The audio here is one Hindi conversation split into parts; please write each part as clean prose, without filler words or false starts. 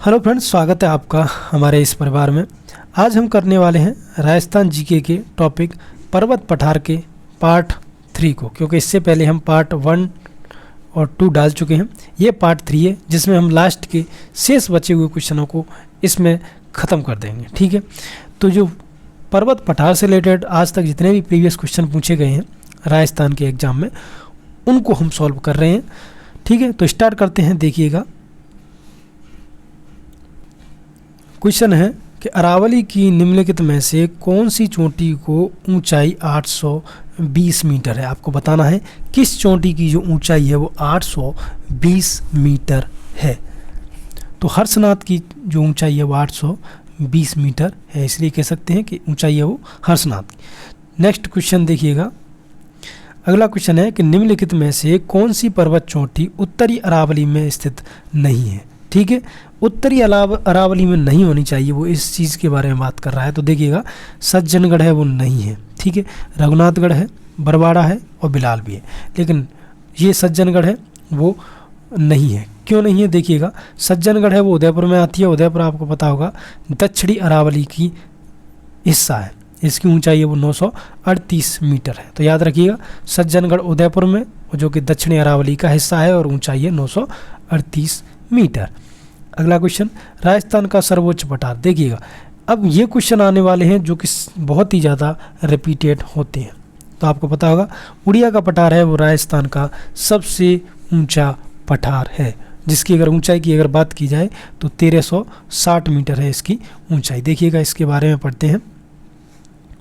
हेलो फ्रेंड्स, स्वागत है आपका हमारे इस परिवार में। आज हम करने वाले हैं राजस्थान जीके के टॉपिक पर्वत पठार के पार्ट 3 को, क्योंकि इससे पहले हम पार्ट 1 और 2 डाल चुके हैं। ये पार्ट 3 है जिसमें हम लास्ट के शेष बचे हुए क्वेश्चनों को इसमें ख़त्म कर देंगे। ठीक है, तो जो पर्वत पठार से रिलेटेड आज तक जितने भी प्रीवियस क्वेश्चन पूछे गए हैं राजस्थान के एग्ज़ाम में, उनको हम सॉल्व कर रहे हैं। ठीक है, तो स्टार्ट करते हैं। देखिएगा, क्वेश्चन है कि अरावली की निम्नलिखित में से कौन सी चोटी को ऊंचाई 820 मीटर है। आपको बताना है किस चोटी की जो ऊंचाई है वो 820 मीटर है। तो हर्षनाथ की जो ऊंचाई है वो 820 मीटर है, इसलिए कह सकते हैं कि ऊंचाई है वो हर्षनाथ की। नेक्स्ट क्वेश्चन देखिएगा, अगला क्वेश्चन है कि निम्नलिखित में से कौन सी पर्वत चोटी उत्तरी अरावली में स्थित नहीं है। ठीक है, उत्तरी अरावली में नहीं होनी चाहिए, वो इस चीज़ के बारे में बात कर रहा है। तो देखिएगा, सज्जनगढ़ है वो नहीं है। ठीक है, रघुनाथगढ़ है, बरवाड़ा है और बिलाल भी है, लेकिन ये सज्जनगढ़ है वो नहीं है। क्यों नहीं है? देखिएगा, सज्जनगढ़ है वो उदयपुर में आती है। उदयपुर आपको पता होगा दक्षिणी अरावली की हिस्सा है, इसकी ऊंचाई है वो 938 मीटर है। तो याद रखिएगा, सज्जनगढ़ उदयपुर में, जो कि दक्षिणी अरावली का हिस्सा है, और ऊंचाई है 938 मीटर। अगला क्वेश्चन, राजस्थान का सर्वोच्च पठार। देखिएगा, अब ये क्वेश्चन आने वाले हैं जो कि बहुत ही ज़्यादा रिपीटेड होते हैं। तो आपको पता होगा उड़िया का पठार है वो राजस्थान का सबसे ऊंचा पठार है, जिसकी अगर ऊंचाई की अगर बात की जाए तो 1360 मीटर है इसकी ऊंचाई। देखिएगा, इसके बारे में पढ़ते हैं।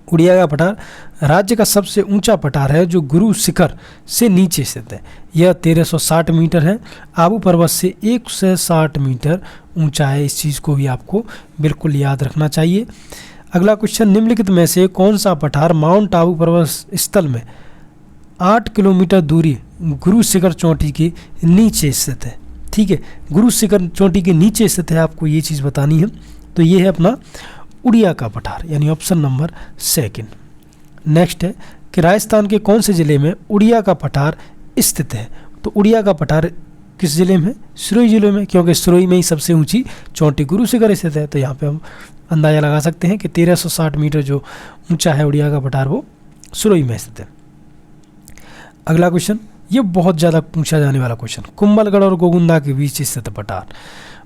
उड़िया का पठार राज्य का सबसे ऊंचा पठार है जो गुरु शिखर से नीचे स्थित है। यह 1360 मीटर है। आबू पर्वत से 160 मीटर ऊंचा है। इस चीज़ को भी आपको बिल्कुल याद रखना चाहिए। अगला क्वेश्चन, निम्नलिखित में से कौन सा पठार माउंट आबू पर्वत स्थल में 8 किलोमीटर दूरी गुरु शिखर चोटी के नीचे स्थित है। ठीक है, गुरु शिखर चोटी के नीचे स्थित है, आपको ये चीज़ बतानी है। तो ये है अपना उड़िया का पठार, यानी ऑप्शन नंबर 2। नेक्स्ट है कि राजस्थान के कौन से ज़िले में उड़िया का पठार स्थित है। तो उड़िया का पठार किस ज़िले में? सिरोही ज़िले में, क्योंकि सिरोही में ही सबसे ऊंची चोटी गुरु शिखर स्थित है। तो यहाँ पे हम अंदाज़ा लगा सकते हैं कि 1360 मीटर जो ऊंचा है उड़िया का पठार वो सिरोही में स्थित है। अगला क्वेश्चन, ये बहुत ज़्यादा पूछा जाने वाला क्वेश्चन, कुंभलगढ़ और गोगुंदा के बीच स्थित पठार।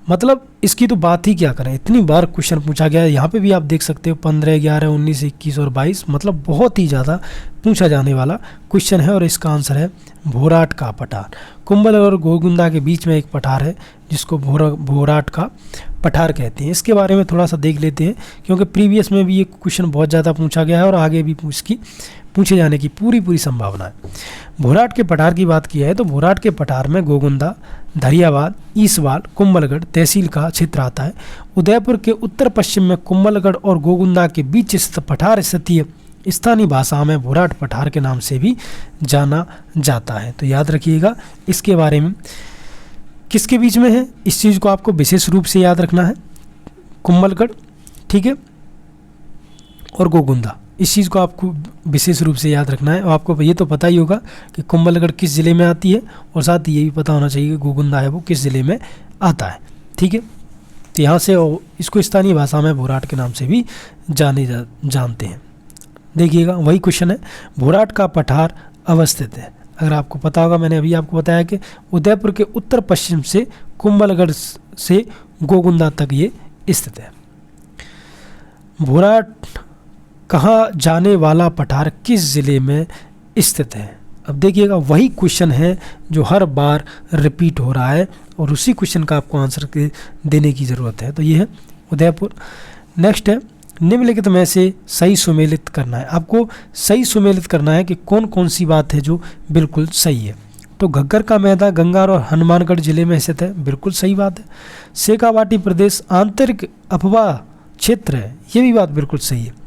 मतलब इसकी तो बात ही क्या करें, इतनी बार क्वेश्चन पूछा गया है। यहाँ पे भी आप देख सकते हो 15, 11, 19, 21 और 22, मतलब बहुत ही ज़्यादा पूछा जाने वाला क्वेश्चन है। और इसका आंसर है भोराट का पठार। कुंभलगढ़ और गोगुंदा के बीच में एक पठार है जिसको भोराट का पठार कहते हैं। इसके बारे में थोड़ा सा देख लेते हैं, क्योंकि प्रीवियस में भी ये क्वेश्चन बहुत ज़्यादा पूछा गया है और आगे भी इसकी पूछे जाने की पूरी संभावना है। भोराट के पठार की बात की है तो भोराट के पठार में गोगुंदा, धरियावाद, ईसवाल, कुंभलगढ़ तहसील का क्षेत्र आता है। उदयपुर के उत्तर पश्चिम में कुंभलगढ़ और गोगुंदा के बीच स्थित पठार स्थितीय स्थानीय भाषा में भोराट पठार के नाम से भी जाना जाता है। तो याद रखिएगा, इसके बारे में किसके बीच में है, इस चीज़ को आपको विशेष रूप से याद रखना है। कुंभलगढ़, ठीक है, और गोगुंदा, इस चीज़ को आपको विशेष रूप से याद रखना है। और आपको ये तो पता ही होगा कि कुंभलगढ़ किस ज़िले में आती है, और साथ ही ये भी पता होना चाहिए कि गोगुंदा है वो किस ज़िले में आता है। ठीक है, तो यहाँ से इसको स्थानीय भाषा में भोराट के नाम से भी जानते हैं। देखिएगा, वही क्वेश्चन है, भोराट का पठार अवस्थित है। अगर आपको पता होगा, मैंने अभी आपको बताया कि उदयपुर के उत्तर पश्चिम से कुंभलगढ़ से गोगुंदा तक ये स्थित है। भोराट कहाँ जाने वाला पठार किस ज़िले में स्थित है? अब देखिएगा, वही क्वेश्चन है जो हर बार रिपीट हो रहा है और उसी क्वेश्चन का आपको आंसर देने की ज़रूरत है। तो ये है उदयपुर। नेक्स्ट है, निम्नलिखित में से सही सुमेलित करना है। आपको सही सुमेलित करना है कि कौन कौन सी बात है जो बिल्कुल सही है। तो घग्गर का मैदान गंगा और हनुमानगढ़ जिले में स्थित है, बिल्कुल सही बात है। शेखावाटी प्रदेश आंतरिक अफवाह क्षेत्र है, ये भी बात बिल्कुल सही है।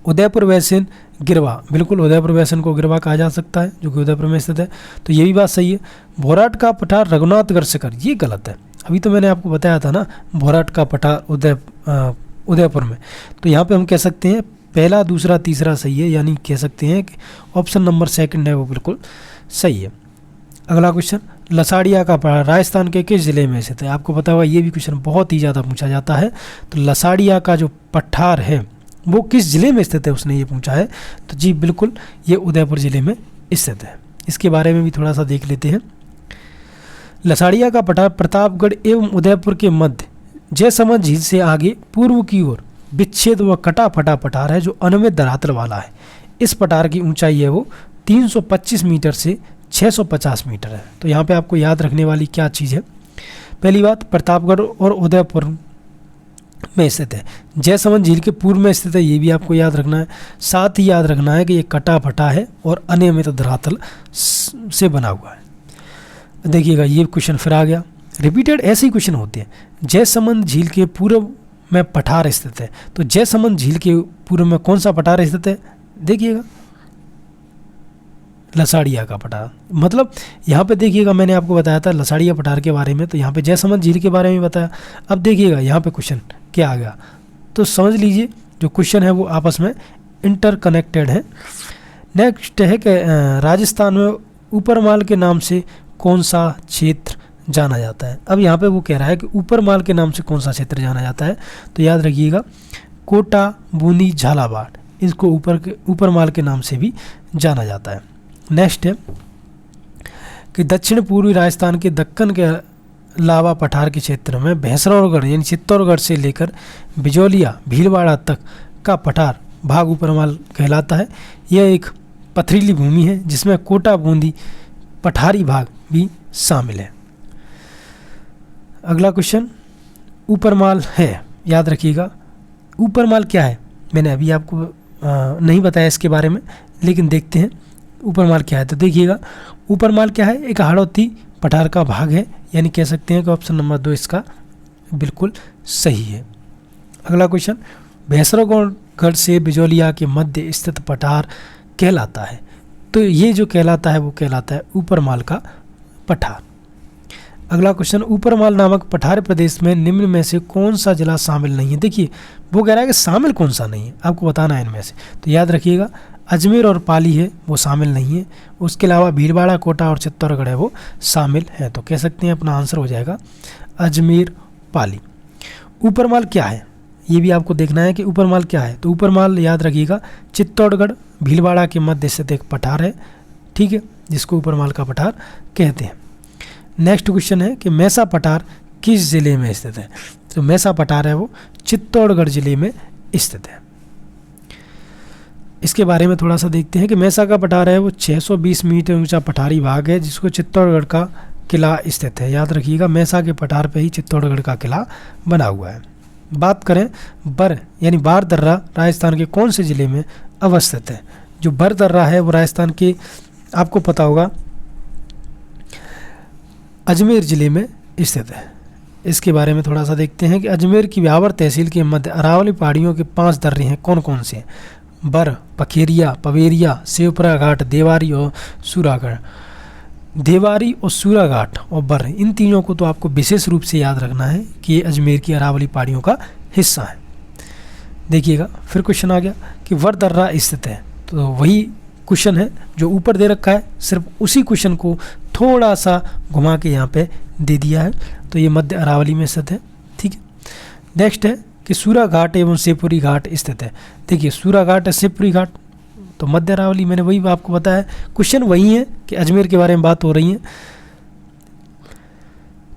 उदयपुर वैसन गिरवा, बिल्कुल उदयपुर वैसन को गिरवा कहा जा सकता है, जो कि उदयपुर में स्थित है, तो ये भी बात सही है। भोराट का पठार रघुनाथगढ़ शिखर, ये गलत है। अभी तो मैंने आपको बताया था ना, भोराट का पठार उदयपुर में। तो यहाँ पे हम कह सकते हैं पहला, दूसरा, तीसरा सही है, यानी कह सकते हैं कि ऑप्शन नंबर 2 है वो बिल्कुल सही है। अगला क्वेश्चन, लसाड़िया का पठार राजस्थान के किस जिले में स्थित है? आपको पता होगा ये भी क्वेश्चन बहुत ही ज़्यादा पूछा जाता है। तो लसाड़िया का जो पठार है वो किस जिले में स्थित है, उसने ये पूछा है। तो जी बिल्कुल, ये उदयपुर जिले में स्थित है। इसके बारे में भी थोड़ा सा देख लेते हैं। लसाड़िया का पठार प्रतापगढ़ एवं उदयपुर के मध्य जयसमंद झील से आगे पूर्व की ओर विच्छेद व कटा फटा पठार है, जो अनियमित धरातल वाला है। इस पठार की ऊंचाई है वो 325 मीटर से 650 मीटर है। तो यहाँ पे आपको याद रखने वाली क्या चीज़ है? पहली बात, प्रतापगढ़ और उदयपुर में स्थित है। जयसमंद झील के पूर्व में स्थित है, ये भी आपको याद रखना है। साथ ही याद रखना है कि ये कटा फटा है और अनियमित धरातल से बना हुआ है। देखिएगा, ये क्वेश्चन फिर आ गया। रिपीटेड ऐसे ही क्वेश्चन होते हैं। जयसमंद झील के पूर्व में पठार स्थित है। तो जयसमंद झील के पूर्व में कौन सा पठार स्थित है? देखिएगा, लसाड़िया का पठार। मतलब यहाँ पे देखिएगा, मैंने आपको बताया था लसाड़िया पठार के बारे में, तो यहाँ पे जयसमंद झील के बारे में बताया। अब देखिएगा यहाँ पे क्वेश्चन क्या आ गया, तो समझ लीजिए जो क्वेश्चन है वो आपस में इंटरकनेक्टेड है। नेक्स्ट है कि राजस्थान में ऊपरमाल के नाम से कौन सा क्षेत्र जाना जाता है? अब यहाँ पे वो कह रहा है कि ऊपरमाल के नाम से कौन सा क्षेत्र जाना जाता है। तो याद रखिएगा, कोटा, बूंदी, झालावाड़, इसको ऊपरमाल के नाम से भी जाना जाता है। नेक्स्ट है कि दक्षिण पूर्वी राजस्थान के दक्कन के लावा पठार के क्षेत्र में भैंसरावगढ़ यानी चित्तौड़गढ़ से लेकर बिजौलिया भीलवाड़ा तक का पठार भाग ऊपरमाल कहलाता है। यह एक पथरीली भूमि है जिसमें कोटा, बूंदी, पठारी भाग भी शामिल है। अगला क्वेश्चन, ऊपरमाल है, याद रखिएगा। ऊपरमाल क्या है? मैंने अभी आपको नहीं बताया इसके बारे में, लेकिन देखते हैं ऊपरमाल क्या है। तो देखिएगा, ऊपरमाल क्या है? एक हाड़ौती पठार का भाग है, यानी कह सकते हैं कि ऑप्शन नंबर 2 इसका बिल्कुल सही है। अगला क्वेश्चन, भैंसरावगढ़ से बिजौलिया के मध्य स्थित पठार कहलाता है। तो ये जो कहलाता है वो कहलाता है ऊपरमाल का पठार। अगला क्वेश्चन, ऊपरमाल नामक पठार प्रदेश में निम्न में से कौन सा जिला शामिल नहीं है? देखिए वो कह रहा है कि शामिल कौन सा नहीं है, आपको बताना है इनमें से। तो याद रखिएगा, अजमेर और पाली है वो शामिल नहीं है। उसके अलावा भीलवाड़ा, कोटा और चित्तौड़गढ़ है वो शामिल है। तो कह सकते हैं अपना आंसर हो जाएगा अजमेर, पाली। ऊपरमाल क्या है ये भी आपको देखना है कि ऊपरमाल क्या है। तो ऊपरमाल याद रखिएगा, चित्तौड़गढ़ भीलवाड़ा के मध्य स्थित एक पठार है, ठीक है, जिसको ऊपरमाल का पठार कहते हैं। नेक्स्ट क्वेश्चन है कि मैसा पठार किस जिले में स्थित है? तो मैसा पठार है वो चित्तौड़गढ़ जिले में स्थित है। इसके बारे में थोड़ा सा देखते हैं कि मैसा का पठार है वो 620 मीटर ऊंचा पठारी भाग है, जिसको चित्तौड़गढ़ का किला स्थित है। याद रखिएगा, मैसा के पठार पे ही चित्तौड़गढ़ का किला बना हुआ है। बात करें बर यानी बार दर्रा राजस्थान के कौन से ज़िले में अवस्थित है? जो बर दर्रा है वो राजस्थान के, आपको पता होगा, अजमेर ज़िले में स्थित है। इसके बारे में थोड़ा सा देखते हैं कि अजमेर की ब्यावर तहसील के मध्य अरावली पहाड़ियों के 5 दर्रे हैं, कौन कौन से हैं? बर, पखेरिया, पवेरिया, शिवपुरा घाट, देवारी और सूरागढ़। देवारी और सूराघाट और बर, इन तीनों को तो आपको विशेष रूप से याद रखना है कि ये अजमेर की अरावली पहाड़ियों का हिस्सा है। देखिएगा, फिर क्वेश्चन आ गया कि वर दर्रा स्थित है। तो वही क्वेश्चन है जो ऊपर दे रखा है, सिर्फ उसी क्वेश्चन को थोड़ा सा घुमा के यहाँ पे दे दिया है। तो ये मध्य अरावली में स्थित है, ठीक है। नेक्स्ट है कि सूराघाट एवं शिवपुरी घाट स्थित है। देखिए, सूराघाट है, शिवपुरी घाट, तो मध्य अरावली, मैंने वही आपको बताया। क्वेश्चन वही है कि अजमेर के बारे में बात हो रही है।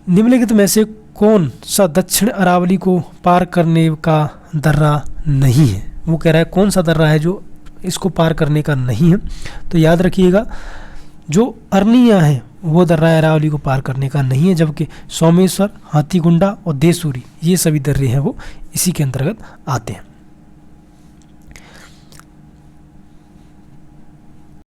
निम्नलिखित में से कौन सा दक्षिण अरावली को पार करने का दर्रा नहीं है? वो कह रहा है कौन सा दर्रा है जो इसको पार करने का नहीं है। तो याद रखिएगा, जो अरनिया है वो दर्रा अरावली को पार करने का नहीं है, जबकि सोमेश्वर, हाथीकुंडा और देसूरी, ये सभी दर्रे हैं वो इसी के अंतर्गत आते हैं।